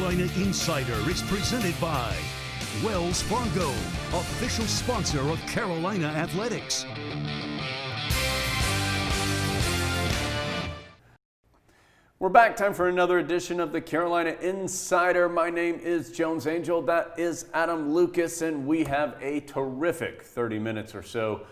Carolina Insider is presented by Wells Fargo, official sponsor of Carolina Athletics. We're back. Time for another edition of the Carolina Insider. My name is Jones Angel. That is Adam Lucas, and we have a terrific 30 minutes or so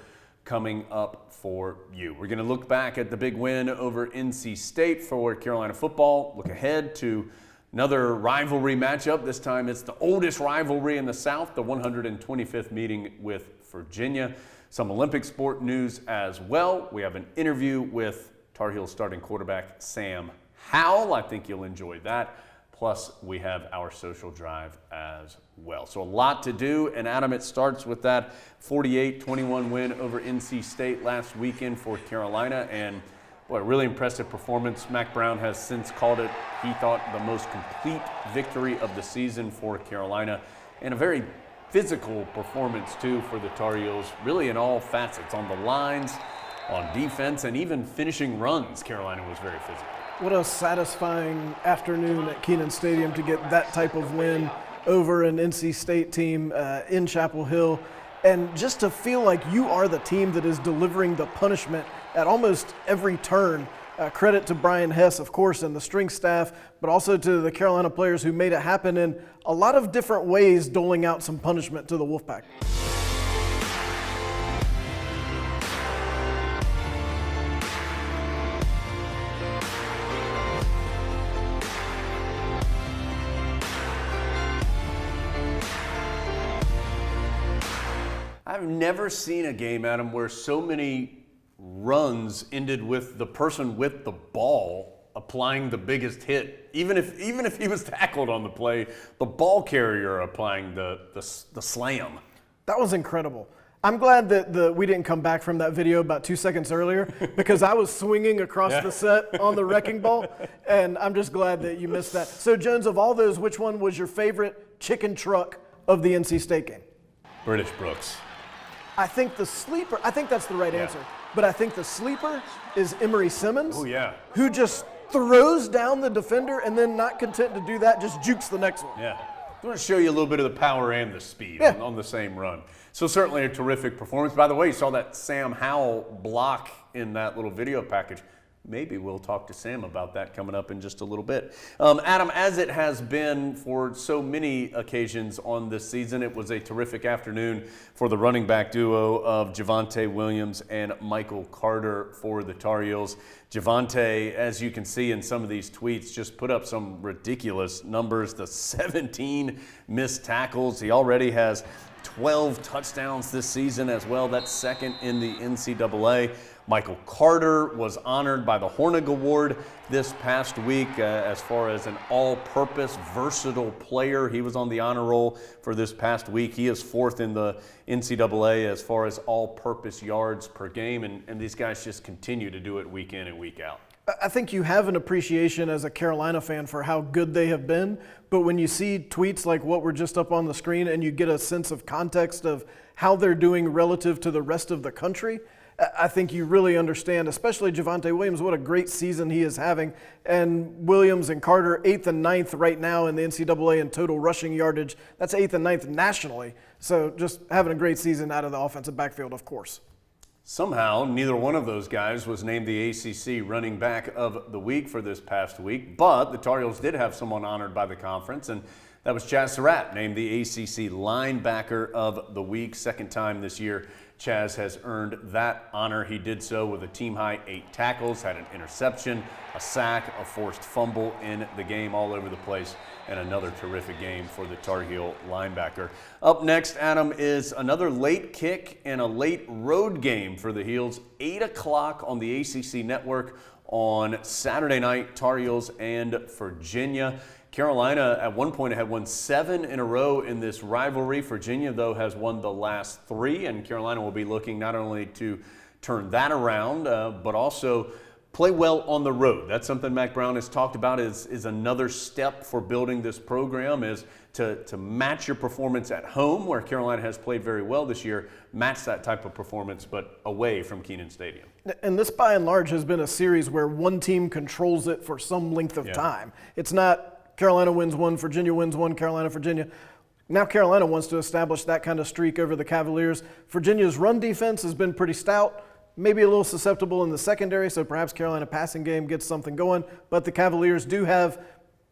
coming up for you. We're going to look back at the big win over NC State for Carolina football, look ahead to another rivalry matchup. This time it's the oldest rivalry in the South, the 125th meeting with Virginia. Some Olympic sport news as well. We have an interview with Tar Heels starting quarterback Sam Howell. I think you'll enjoy that. Plus, we have our social drive as well. So a lot to do. And Adam, it starts with that 48-21 win over NC State last weekend for Carolina. And boy, a really impressive performance. Mack Brown has since called it, he thought, the most complete victory of the season for Carolina. And a very physical performance, too, for the Tar Heels, really in all facets, on the lines, on defense, and even finishing runs. Carolina was very physical. What a satisfying afternoon at Kenan Stadium to get that type of win over an NC State team in Chapel Hill. And just to feel like you are the team that is delivering the punishment at almost every turn. Credit to Brian Hess, of course, and the strength staff, but also to the Carolina players who made it happen in a lot of different ways, doling out some punishment to the Wolfpack. I've never seen a game, Adam, where so many runs ended with the person with the ball applying the biggest hit. Even if he was tackled on the play, the ball carrier applying the slam. That was incredible. I'm glad that we didn't come back from that video about 2 seconds earlier because I was swinging across the set on the wrecking ball, and I'm just glad that you missed that. So, Jones, of all those, which one was your favorite chicken truck of the NC State game? British Brooks. I think the sleeper, I think that's the right answer, but I think the sleeper is Emery Simmons, who just throws down the defender and then, not content to do that, just jukes the next one. Yeah. I want to show you a little bit of the power and the speed on the same run. So certainly a terrific performance. By the way, you saw that Sam Howell block in that little video package. Maybe we'll talk to Sam about that coming up in just a little bit. Adam, as it has been for so many occasions on this season, it was a terrific afternoon for the running back duo of Javonte Williams and Michael Carter for the Tar Heels. Javonte, as you can see in some of these tweets, just put up some ridiculous numbers. The 17 missed tackles. He already has 12 touchdowns this season as well. That's second in the NCAA. Michael Carter was honored by the Hornig Award this past week as far as an all-purpose, versatile player. He was on the honor roll for this past week. He is fourth in the NCAA as far as all-purpose yards per game, and these guys just continue to do it week in and week out. I think you have an appreciation as a Carolina fan for how good they have been, but when you see tweets like what were just up on the screen and you get a sense of context of how they're doing relative to the rest of the country, I think you really understand, especially Javonte Williams, what a great season he is having. And Williams and Carter, 8th and 9th right now in the NCAA in total rushing yardage. That's 8th and 9th nationally. So just having a great season out of the offensive backfield, of course. Somehow, neither one of those guys was named the ACC running back of the week for this past week, but the Tar Heels did have someone honored by the conference, and that was Chaz Surratt, named the ACC linebacker of the week. Second time this year Chaz has earned that honor. He did so with a team-high 8 tackles, had an interception, a sack, a forced fumble in the game, all over the place, and another terrific game for the Tar Heel linebacker. Up next, Adam, is another late kick and a late road game for the Heels. 8 o'clock on the ACC network on Saturday night, Tar Heels and Virginia. Carolina at one point had won 7 in a row in this rivalry. Virginia, though, has won the last 3, and Carolina will be looking not only to turn that around, but also play well on the road. That's something Mack Brown has talked about is another step for building this program, is to match your performance at home, where Carolina has played very well this year, match that type of performance, but away from Kenan Stadium. And this, by and large, has been a series where one team controls it for some length of time. It's not Carolina wins one, Virginia wins one, Carolina, Virginia. Now Carolina wants to establish that kind of streak over the Cavaliers. Virginia's run defense has been pretty stout, maybe a little susceptible in the secondary, so perhaps Carolina passing game gets something going. But the Cavaliers do have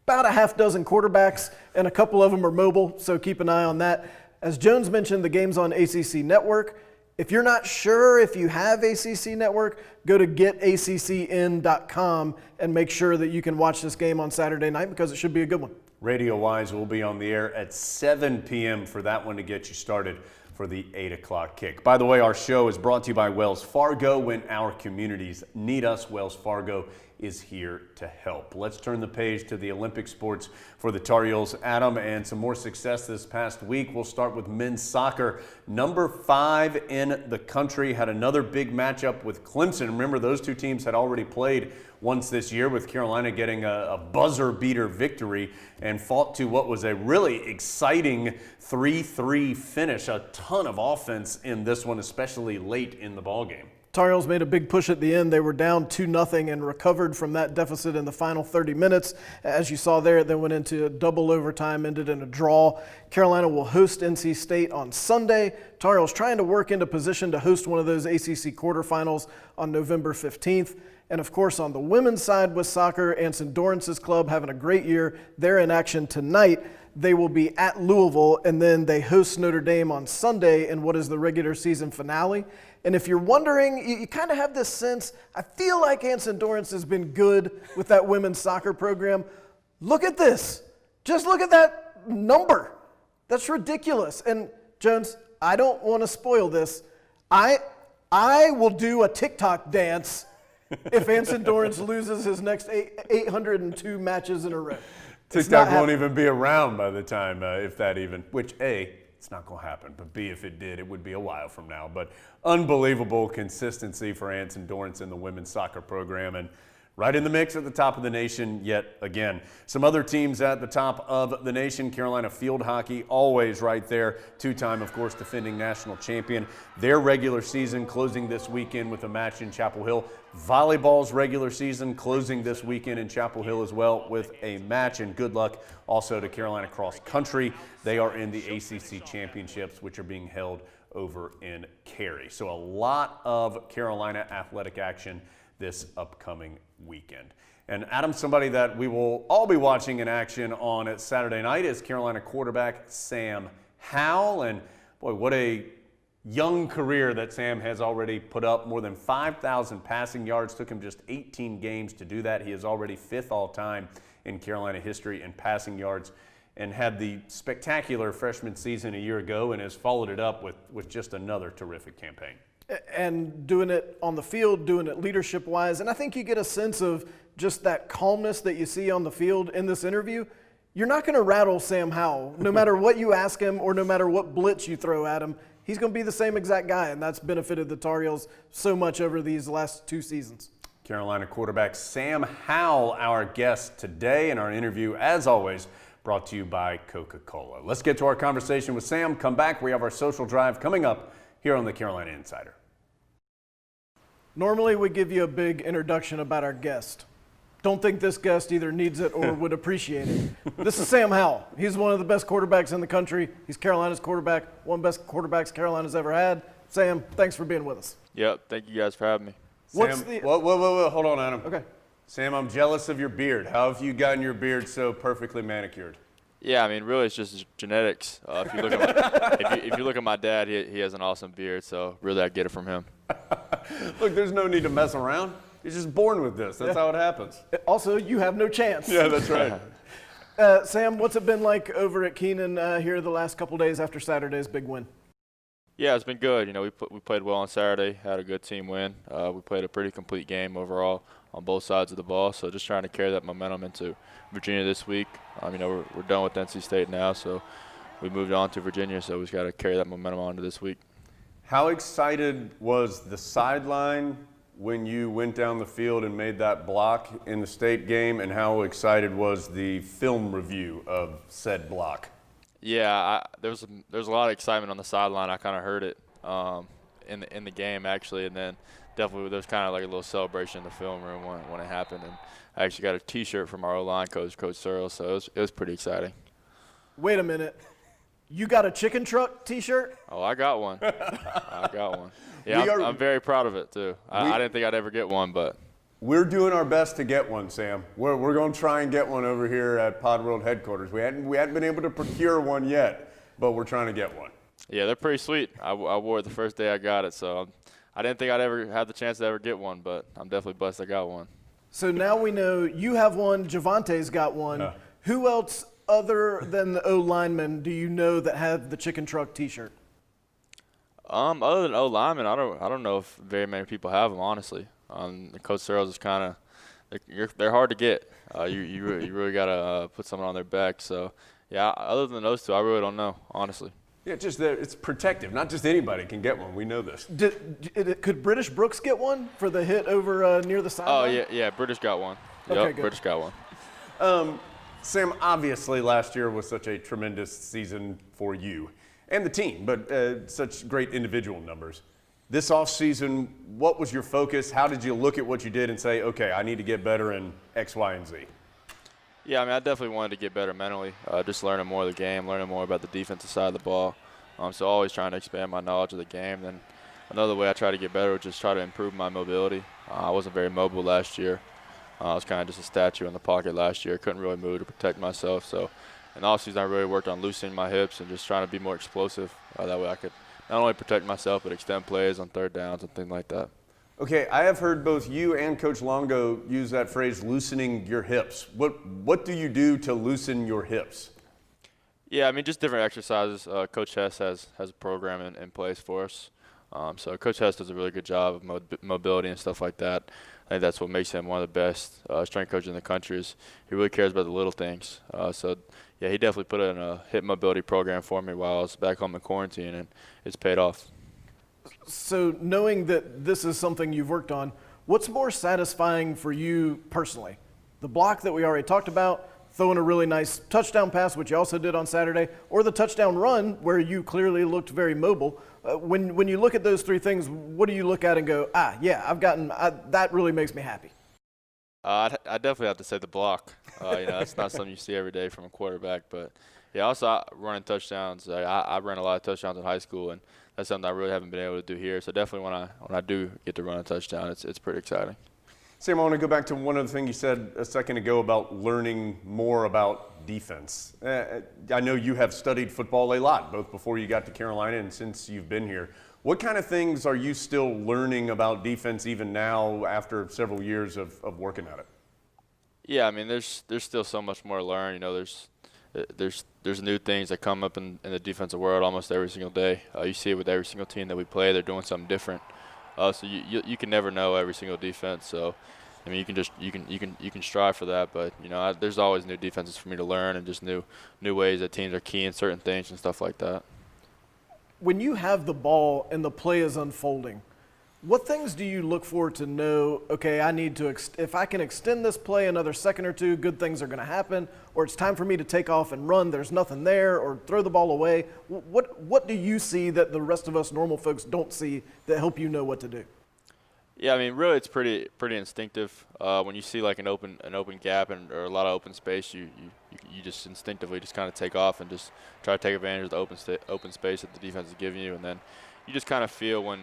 about a half dozen quarterbacks, and a couple of them are mobile, so keep an eye on that. As Jones mentioned, the game's on ACC Network. If you're not sure if you have ACC Network, go to getaccn.com and make sure that you can watch this game on Saturday night because it should be a good one. Radio-wise, we'll be on the air at 7 p.m. for that one to get you started for the 8 o'clock kick. By the way, our show is brought to you by Wells Fargo. When our communities need us, Wells Fargo is here to help. Let's turn the page to the Olympic sports for the Tar Heels, Adam, and some more success this past week. We'll start with men's soccer. Number 5 in the country had another big matchup with Clemson. Remember, those two teams had already played once this year, with Carolina getting a buzzer beater victory and fought to what was a really exciting 3-3 finish. A ton of offense in this one, especially late in the ballgame. Tar Heels made a big push at the end. They were down 2-0 and recovered from that deficit in the final 30 minutes. As you saw there, they went into double overtime, ended in a draw. Carolina will host NC State on Sunday. Tar Heels trying to work into position to host one of those ACC quarterfinals on November 15th. And of course, on the women's side with soccer, Anson Dorrance's club having a great year. They're in action tonight. They will be at Louisville, and then they host Notre Dame on Sunday in what is the regular season finale. And if you're wondering, you kind of have this sense, I feel like Anson Dorrance has been good with that women's soccer program. Look at this. Just look at that number. That's ridiculous. And Jones, I don't want to spoil this. I will do a TikTok dance if Anson Dorrance loses his next 802 matches in a row. TikTok won't even be around by the time, if that even, which A, it's not going to happen, but B, if it did, it would be a while from now. But unbelievable consistency for Anson Dorrance in the women's soccer program, and right in the mix at the top of the nation yet again. Some other teams at the top of the nation, Carolina field hockey, always right there. Two-time, of course, defending national champion. Their regular season closing this weekend with a match in Chapel Hill. Volleyball's regular season closing this weekend in Chapel Hill as well with a match, and good luck also to Carolina cross country. They are in the ACC championships, which are being held over in Cary. So a lot of Carolina athletic action this upcoming weekend. And Adam, somebody that we will all be watching in action on at Saturday night is Carolina quarterback Sam Howell. And boy, what a young career that Sam has already put up. More than 5,000 passing yards. Took him just 18 games to do that. He is already 5th all-time in Carolina history in passing yards, and had the spectacular freshman season a year ago and has followed it up with just another terrific campaign. And doing it on the field, doing it leadership-wise. And I think you get a sense of just that calmness that you see on the field in this interview. You're not going to rattle Sam Howell. No matter what you ask him or no matter what blitz you throw at him, he's going to be the same exact guy, and that's benefited the Tar Heels so much over these last 2 seasons. Carolina quarterback Sam Howell, our guest today, and our interview, as always, brought to you by Coca-Cola. Let's get to our conversation with Sam. Come back. We have our social drive coming up here on the Carolina Insider. Normally we give you a big introduction about our guest. Don't think this guest either needs it or would appreciate it. This is Sam Howell. He's one of the best quarterbacks in the country. He's Carolina's quarterback, one of the best quarterbacks Carolina's ever had. Sam, thanks for being with us. Yep, thank you guys for having me. Sam, whoa, hold on, Adam. Okay. Sam, I'm jealous of your beard. How have you gotten your beard so perfectly manicured? Yeah, I mean, really, it's just genetics. If you look at if you look at my dad, he has an awesome beard, so really I get it from him. Look, there's no need to mess around. You're just born with this. That's how it happens. Also, you have no chance. Yeah, that's right. Sam, what's it been like over at Keenan here the last couple days after Saturday's big win? Yeah, it's been good. You know, we played well on Saturday, had a good team win. We played a pretty complete game overall on both sides of the ball, so just trying to carry that momentum into Virginia this week. You know, we're done with NC State now, so we moved on to Virginia, so we've got to carry that momentum on to this week. How excited was the sideline when you went down the field and made that block in the state game, and how excited was the film review of said block? Yeah, there was a lot of excitement on the sideline. I kind of heard it, in the game actually, and then definitely there was kind of like a little celebration in the film room when it happened, and I actually got a T-shirt from our O-line coach, Coach Searle, so it was pretty exciting. Wait a minute. You got a chicken truck T-shirt? Oh, I got one. I got one. Yeah, I'm very proud of it too. I didn't think I'd ever get one, but We're doing our best to get one, Sam. We're going to try and get one over here at Pod World headquarters. We hadn't been able to procure one yet, but we're trying to get one. yeah, they're pretty sweet. I wore it the first day I got it, so I didn't think I'd ever have the chance to ever get one, but I'm definitely blessed I got one. So now we know you have one, Javante's got one. Who else other than the O-linemen do you know that have the chicken truck T-shirt? Other than O-linemen, I don't know if very many people have them, honestly. The Coach Searles is kind of they're hard to get. You really got to put someone on their back. So, yeah, other than those two, I really don't know, honestly. Yeah, just that it's protective. Not just anybody can get one. We know this. Could British Brooks get one for the hit over near the sideline? Oh, yeah, British got one. Okay, Yep, good. British got one. Sam, obviously last year was such a tremendous season for you and the team, but such great individual numbers. This offseason, what was your focus? How did you look at what you did and say, okay, I need to get better in X, Y, and Z? Yeah, I mean, I definitely wanted to get better mentally, just learning more of the game, learning more about the defensive side of the ball. So always trying to expand my knowledge of the game. Then another way I try to get better was just try to improve my mobility. I wasn't very mobile last year. I was kind of just a statue in the pocket last year. Couldn't really move to protect myself. So in the offseason, I really worked on loosening my hips and just trying to be more explosive. That way I could not only protect myself, but extend plays on third downs and things like that. Okay, I have heard both you and Coach Longo use that phrase, loosening your hips. What do you do to loosen your hips? Yeah, I mean, just different exercises. Coach Hess has a program in place for us. So Coach Hess does a really good job of mobility and stuff like that. I think that's what makes him one of the best strength coaches in the country. Is he really cares about the little things. So yeah, he definitely put in a hip mobility program for me while I was back home in quarantine, and it's paid off. So knowing that this is something you've worked on, what's more satisfying for you personally? The block that we already talked about, throwing a really nice touchdown pass, which you also did on Saturday, or the touchdown run where you clearly looked very mobile. When you look at those three things, what do you look at and go, yeah, that really makes me happy? I definitely have to say the block. That's not something you see every day from a quarterback. But, yeah, also running touchdowns. I ran a lot of touchdowns in high school, and that's something I really haven't been able to do here. So definitely when I do get to run a touchdown, it's pretty exciting. Sam, I want to go back to one of the things you said a second ago about learning more about defense. I know you have studied football a lot, both before you got to Carolina and since you've been here. What kind of things are you still learning about defense even now after several years of working at it? Yeah, I mean, there's still so much more to learn. There's new things that come up in the defensive world almost every single day. You see it with every single team that we play. They're doing something different. So you can never know every single defense. So I mean, you can strive for that, but there's always new defenses for me to learn and just new ways that teams are keying certain things and stuff like that. When you have the ball and the play is unfolding, what things do you look for to know, okay, I need to, if I can extend this play another second or two, good things are going to happen, or it's time for me to take off and run, there's nothing there, or throw the ball away. What do you see that the rest of us normal folks don't see that help you know what to do? Yeah, I mean, really, it's pretty instinctive. When you see like an open gap or a lot of open space, you just instinctively just kind of take off and just try to take advantage of the open space that the defense is giving you, and then you just kind of feel when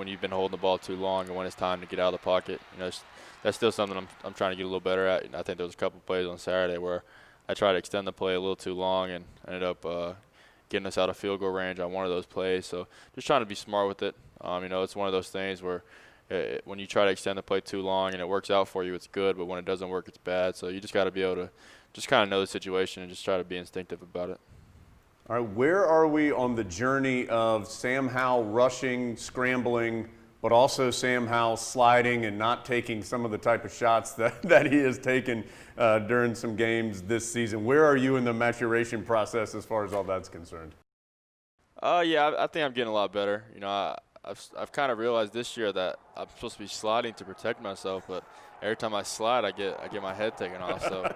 you've been holding the ball too long and when it's time to get out of the pocket. That's still something I'm trying to get a little better at. I think there was a couple plays on Saturday where I tried to extend the play a little too long and ended up getting us out of field goal range on one of those plays. So just trying to be smart with it. It's one of those things where when you try to extend the play too long and it works out for you, it's good, but when it doesn't work, it's bad. So you just got to be able to just kind of know the situation and just try to be instinctive about it. All right, where are we on the journey of Sam Howell rushing, scrambling, but also Sam Howell sliding and not taking some of the type of shots that he has taken during some games this season? Where are you in the maturation process as far as all that's concerned? Yeah, I think I'm getting a lot better. I I've kind of realized this year that I'm supposed to be sliding to protect myself, but every time I slide, I get my head taken off. So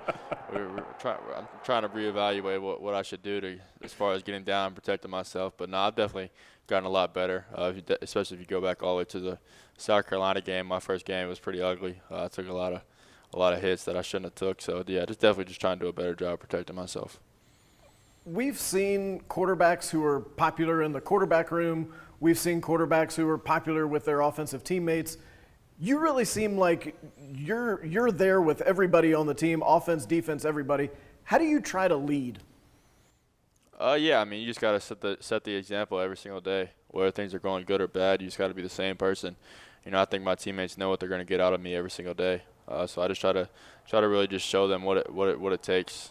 I'm trying to reevaluate what I should do as far as getting down and protecting myself. But no, I've definitely gotten a lot better, especially if you go back all the way to the South Carolina game. My first game was pretty ugly. I took a lot of hits that I shouldn't have took. So yeah, just trying to do a better job protecting myself. We've seen quarterbacks who are popular in the quarterback room. We've seen quarterbacks who are popular with their offensive teammates. You really seem like you're there with everybody on the team, offense, defense, everybody. How do you try to lead? Yeah, I mean, you just got to set the example every single day. Whether things are going good or bad, you just got to be the same person. I think my teammates know what they're going to get out of me every single day. So I just try to really just show them what it takes.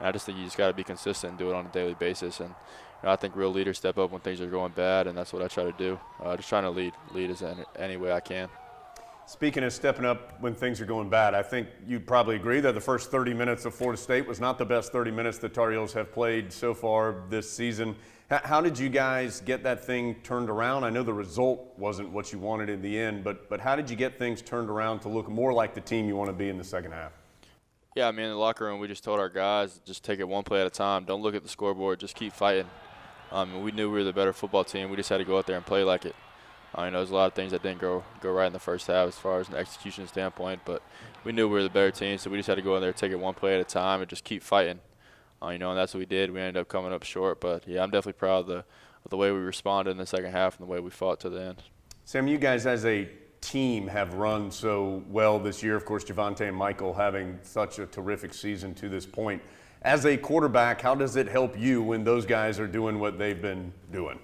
I just think you just got to be consistent and do it on a daily basis. And I think real leaders step up when things are going bad, and that's what I try to do. Just trying to lead as any way I can. Speaking of stepping up when things are going bad, I think you'd probably agree that the first 30 minutes of Florida State was not the best 30 minutes the Tar Heels have played so far this season. How did you guys get that thing turned around? I know the result wasn't what you wanted in the end, but how did you get things turned around to look more like the team you want to be in the second half? Yeah, I mean, in the locker room, we just told our guys, just take it one play at a time. Don't look at the scoreboard. Just keep fighting. We knew we were the better football team. We just had to go out there and play like it. There's a lot of things that didn't go right in the first half as far as an execution standpoint, but we knew we were the better team, so we just had to go in there, take it one play at a time, and just keep fighting. And that's what we did. We ended up coming up short, but yeah, I'm definitely proud of the way we responded in the second half and the way we fought to the end. Sam, you guys as a team have run so well this year. Of course, Javonte and Michael having such a terrific season to this point. As a quarterback, how does it help you when those guys are doing what they've been doing?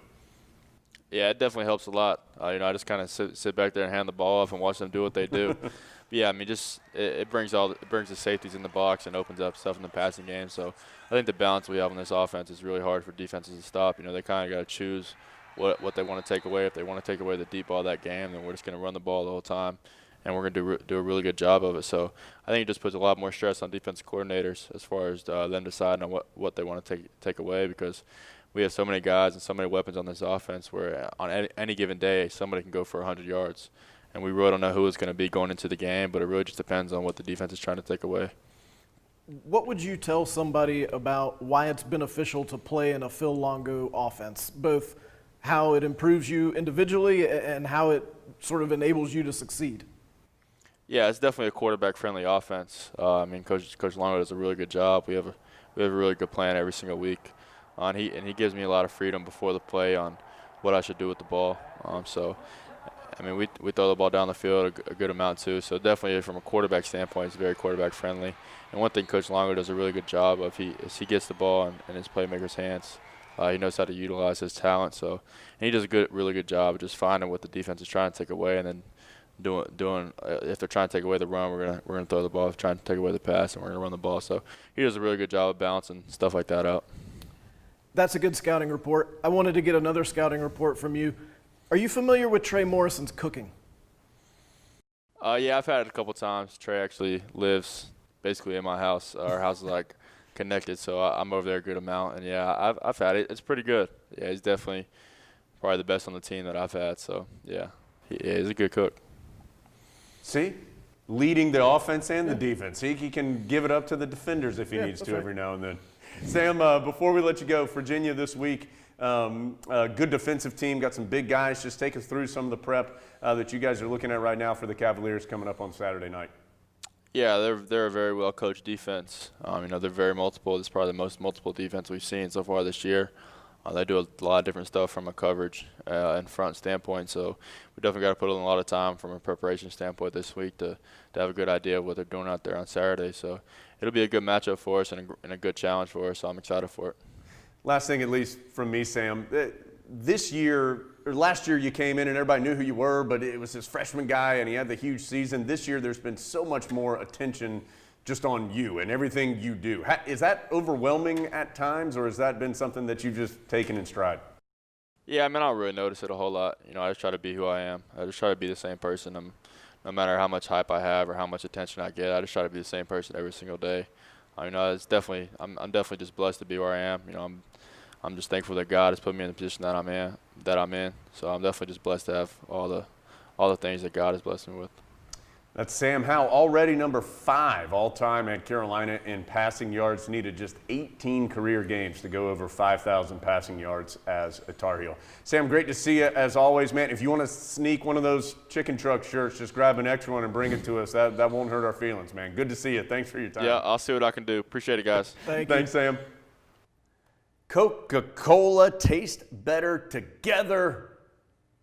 Yeah, it definitely helps a lot. I just kind of sit back there and hand the ball off and watch them do what they do. But yeah, I mean, it brings the safeties in the box and opens up stuff in the passing game. So I think the balance we have on this offense is really hard for defenses to stop. They kind of got to choose what they want to take away. If they want to take away the deep ball that game, then we're just going to run the ball the whole time, and we're going to do a really good job of it. So I think it just puts a lot more stress on defensive coordinators as far as them deciding on what they want to take away, because we have so many guys and so many weapons on this offense where on any given day somebody can go for 100 yards. And we really don't know who it's going to be going into the game, but it really just depends on what the defense is trying to take away. What would you tell somebody about why it's beneficial to play in a Phil Longo offense, both how it improves you individually and how it sort of enables you to succeed? Yeah, it's definitely a quarterback-friendly offense. Coach Longo does a really good job. We have a really good plan every single week. He gives me a lot of freedom before the play on what I should do with the ball. We throw the ball down the field a good amount too. So definitely from a quarterback standpoint, it's very quarterback-friendly. And one thing Coach Longo does a really good job of is he gets the ball in his playmakers' hands. He knows how to utilize his talent. So and he does a really good job of just finding what the defense is trying to take away, and then doing if they're trying to take away the run, we're gonna throw the ball. If they're trying to take away the pass, and we're gonna run the ball. So he does a really good job of balancing stuff like that out. That's a good scouting report. I wanted to get another scouting report from you. Are you familiar with Trey Morrison's cooking? Yeah, I've had it a couple times. Trey actually lives basically in my house. Our house is like connected, so I'm over there a good amount. And yeah, I've had it. It's pretty good. Yeah, he's definitely probably the best on the team that I've had. So yeah, he's a good cook. See? Leading the offense and the defense. He can give it up to the defenders if he needs to every now and then. Sam, before we let you go, Virginia this week, a good defensive team, got some big guys. Just take us through some of the prep that you guys are looking at right now for the Cavaliers coming up on Saturday night. Yeah, they're a very well-coached defense. They're very multiple. This is probably the most multiple defense we've seen so far this year. They do a lot of different stuff from a coverage and front standpoint, so we definitely got to put in a lot of time from a preparation standpoint this week to have a good idea of what they're doing out there on Saturday. So it'll be a good matchup for us and a good challenge for us, so I'm excited for it. Last thing, at least from me, Sam, last year you came in and everybody knew who you were, but it was this freshman guy and he had the huge season. This year there's been so much more attention just on you and everything you do. Is that overwhelming at times, or has that been something that you've just taken in stride? Yeah, I don't really notice it a whole lot. I just try to be who I am. I just try to be the same person. No matter how much hype I have or how much attention I get, I just try to be the same person every single day. It's definitely I'm definitely just blessed to be where I am. I'm just thankful that God has put me in the position that I'm that I'm in. So I'm definitely just blessed to have all the things that God has blessed me with. That's Sam Howell, already number 5 all-time at Carolina in passing yards. Needed just 18 career games to go over 5,000 passing yards as a Tar Heel. Sam, great to see you as always, man. If you want to sneak one of those chicken truck shirts, just grab an extra one and bring it to us. That won't hurt our feelings, man. Good to see you. Thanks for your time. Yeah, I'll see what I can do. Appreciate it, guys. Thanks, Sam. Coca-Cola tastes better together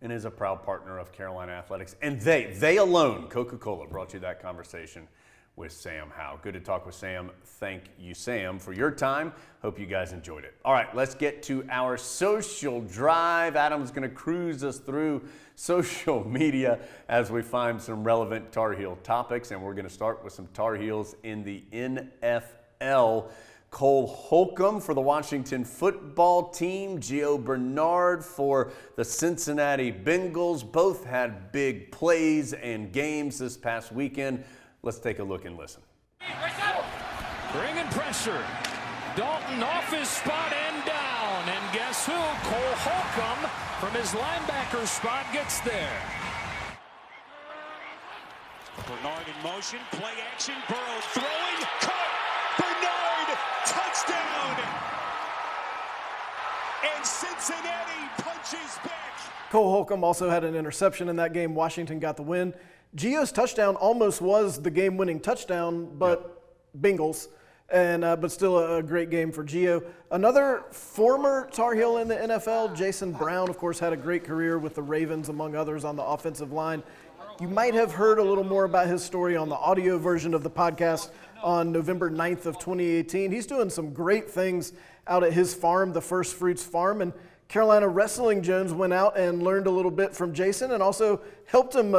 and is a proud partner of Carolina Athletics. And they alone, Coca-Cola, brought you that conversation with Sam Howell. Good to talk with Sam. Thank you, Sam, for your time. Hope you guys enjoyed it. All right, let's get to our social drive. Adam's going to cruise us through social media as we find some relevant Tar Heel topics. And we're going to start with some Tar Heels in the NFL. Cole Holcomb for the Washington football team, Gio Bernard for the Cincinnati Bengals. Both had big plays and games this past weekend. Let's take a look and listen. Bringing pressure. Dalton off his spot and down. And guess who? Cole Holcomb from his linebacker spot gets there. Bernard in motion, play action, Burrow throwing, caught. Bernard, touchdown! And Cincinnati punches back. Cole Holcomb also had an interception in that game. Washington got the win. Gio's touchdown almost was the game-winning touchdown, but Bengals. But still a great game for Gio. Another former Tar Heel in the NFL, Jason Brown, of course, had a great career with the Ravens, among others, on the offensive line. You might have heard a little more about his story on the audio version of the podcast on November 9th of 2018. He's doing some great things out at his farm, the First Fruits Farm, and Carolina Wrestling Jones went out and learned a little bit from Jason and also helped him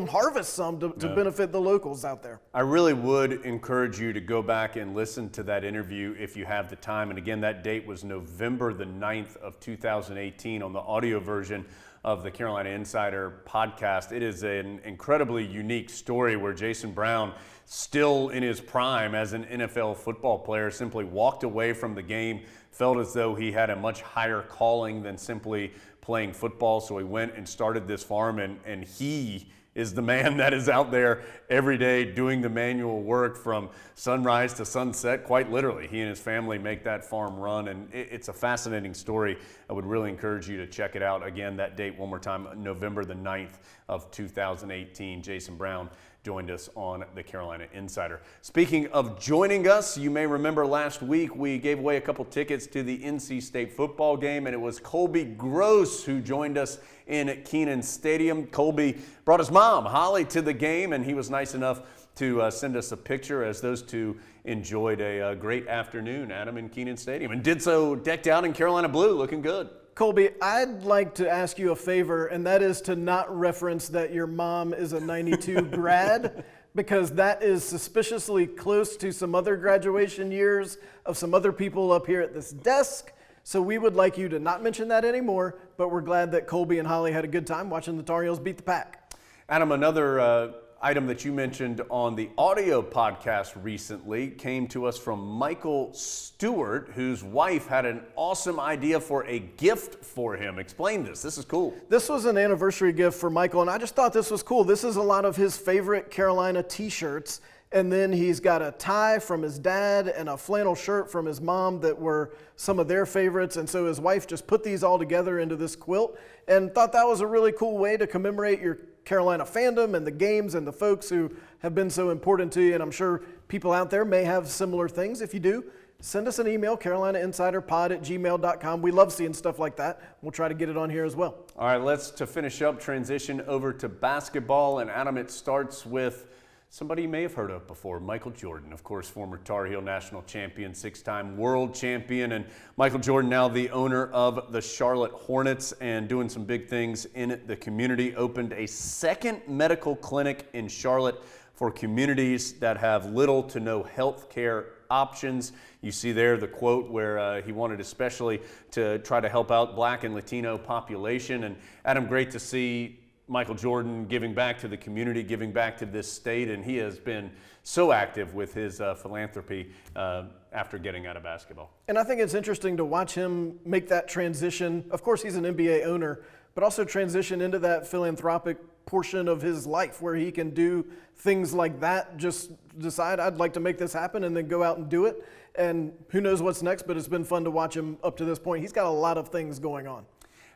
harvest some to benefit the locals out there. I really would encourage you to go back and listen to that interview if you have the time. And again, that date was November the 9th of 2018 on the audio version of the Carolina Insider podcast. It is an incredibly unique story where Jason Brown, still in his prime as an NFL football player, simply walked away from the game, felt as though he had a much higher calling than simply playing football. So he went and started this farm, and he is the man that is out there every day doing the manual work from sunrise to sunset, quite literally. He and his family make that farm run, and it's a fascinating story. I would really encourage you to check it out. Again, that date one more time, November the 9th of 2018. Jason Brown joined us on the Carolina Insider. Speaking of joining us, you may remember last week we gave away a couple tickets to the NC State football game, and it was Colby Gross who joined us in Kenan Stadium. Colby brought his mom, Holly, to the game, and he was nice enough to send us a picture as those two enjoyed a great afternoon, Adam, in Kenan Stadium, and did so decked out in Carolina blue, looking good. Colby, I'd like to ask you a favor, and that is to not reference that your mom is a 92 grad, because that is suspiciously close to some other graduation years of some other people up here at this desk. So we would like you to not mention that anymore, but we're glad that Colby and Holly had a good time watching the Tar Heels beat the Pack. Adam, another item that you mentioned on the audio podcast recently came to us from Michael Stewart, whose wife had an awesome idea for a gift for him. Explain this. This is cool. This was an anniversary gift for Michael, and I just thought this was cool. This is a lot of his favorite Carolina t-shirts, and then he's got a tie from his dad and a flannel shirt from his mom that were some of their favorites, and so his wife just put these all together into this quilt and thought that was a really cool way to commemorate your Carolina fandom and the games and the folks who have been so important to you. And I'm sure people out there may have similar things. If you do, send us an email, carolinainsiderpod@gmail.com. We love seeing stuff like that. We'll try to get it on here as well. All right, let's, to finish up, transition over to basketball. And Adam, it starts with somebody you may have heard of before, Michael Jordan, of course, former Tar Heel national champion, 6-time world champion. And Michael Jordan, now the owner of the Charlotte Hornets and doing some big things in the community, opened a second medical clinic in Charlotte for communities that have little to no health care options. You see there the quote where he wanted especially to try to help out Black and Latino population. And Adam, great to see Michael Jordan giving back to the community, giving back to this state, and he has been so active with his philanthropy after getting out of basketball. And I think it's interesting to watch him make that transition. Of course, he's an NBA owner, but also transition into that philanthropic portion of his life where he can do things like that, just decide I'd like to make this happen and then go out and do it. And who knows what's next, but it's been fun to watch him up to this point. He's got a lot of things going on.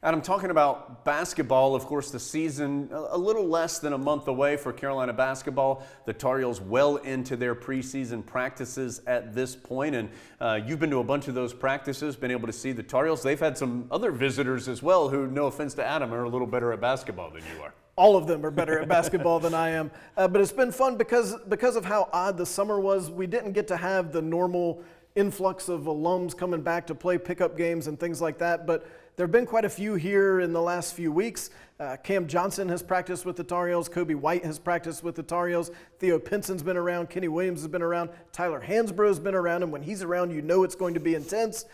Adam, talking about basketball, of course, the season a little less than a month away for Carolina basketball. The Tar Heels well into their preseason practices at this point, and you've been to a bunch of those practices, been able to see the Tar Heels. They've had some other visitors as well who, no offense to Adam, are a little better at basketball than you are. All of them are better at basketball than I am. But it's been fun because of how odd the summer was. We didn't get to have the normal influx of alums coming back to play pickup games and things like that, but there have been quite a few here in the last few weeks. Cam Johnson has practiced with the Tar Heels. Kobe White has practiced with the Tar Heels. Theo Pinson's been around. Kenny Williams has been around. Tyler Hansbrough's been around. And when he's around, you know it's going to be intense.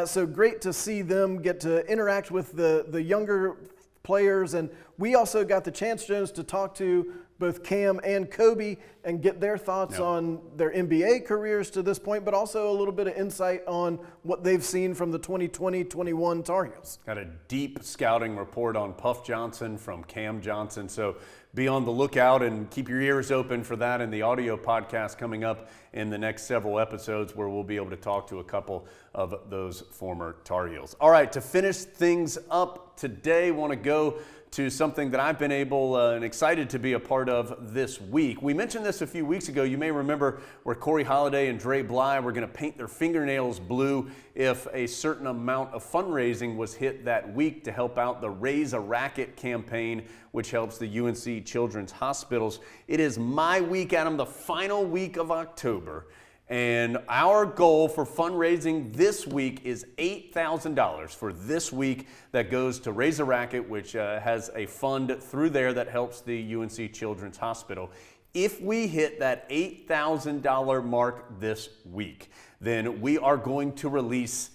So great to see them get to interact with the younger players. And we also got the chance, Jones, to talk to both Cam and Kobe and get their thoughts on their NBA careers to this point, but also a little bit of insight on what they've seen from the 2020-21 Tar Heels. Got a deep scouting report on Puff Johnson from Cam Johnson, so be on the lookout and keep your ears open for that in the audio podcast coming up in the next several episodes where we'll be able to talk to a couple of those former Tar Heels. All right, to finish things up today, want to go to something that I've been able and excited to be a part of this week. We mentioned this a few weeks ago. You may remember where Corey Holiday and Dre Bly were going to paint their fingernails blue if a certain amount of fundraising was hit that week to help out the Raise a Racket campaign, which helps the UNC Children's Hospitals. It is my week, Adam, the final week of October. And our goal for fundraising this week is $8,000 for this week that goes to Raise a Racket, which has a fund through there that helps the UNC Children's Hospital. If we hit that $8,000 mark this week, then we are going to release,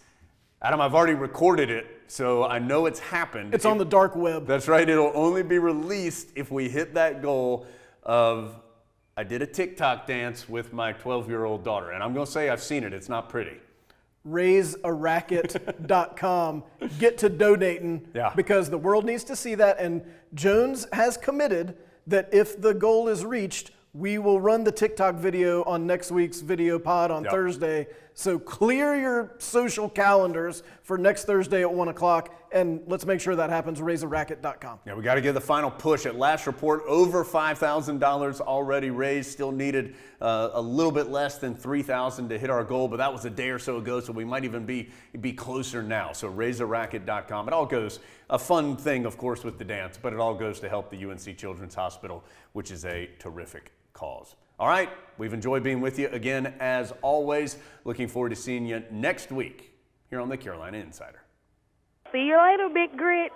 Adam, I've already recorded it, so I know it's happened. It's on the dark web. That's right. It'll only be released if we hit that goal of I did a TikTok dance with my 12-year-old daughter, and I'm going to say I've seen it. It's not pretty. RaiseARacket.com. Get to donating because the world needs to see that, and Jones has committed that if the goal is reached, we will run the TikTok video on next week's video pod on Thursday. So clear your social calendars for next Thursday at 1 o'clock, and let's make sure that happens, RaiseARacket.com. Yeah, we got to give the final push. At last report, over $5,000 already raised. Still needed a little bit less than $3,000 to hit our goal, but that was a day or so ago, so we might even be closer now. So RaiseARacket.com. It all goes, a fun thing, of course, with the dance, but it all goes to help the UNC Children's Hospital, which is a terrific cause. All right, we've enjoyed being with you again as always. Looking forward to seeing you next week here on the Carolina Insider. See you later, Big Grit.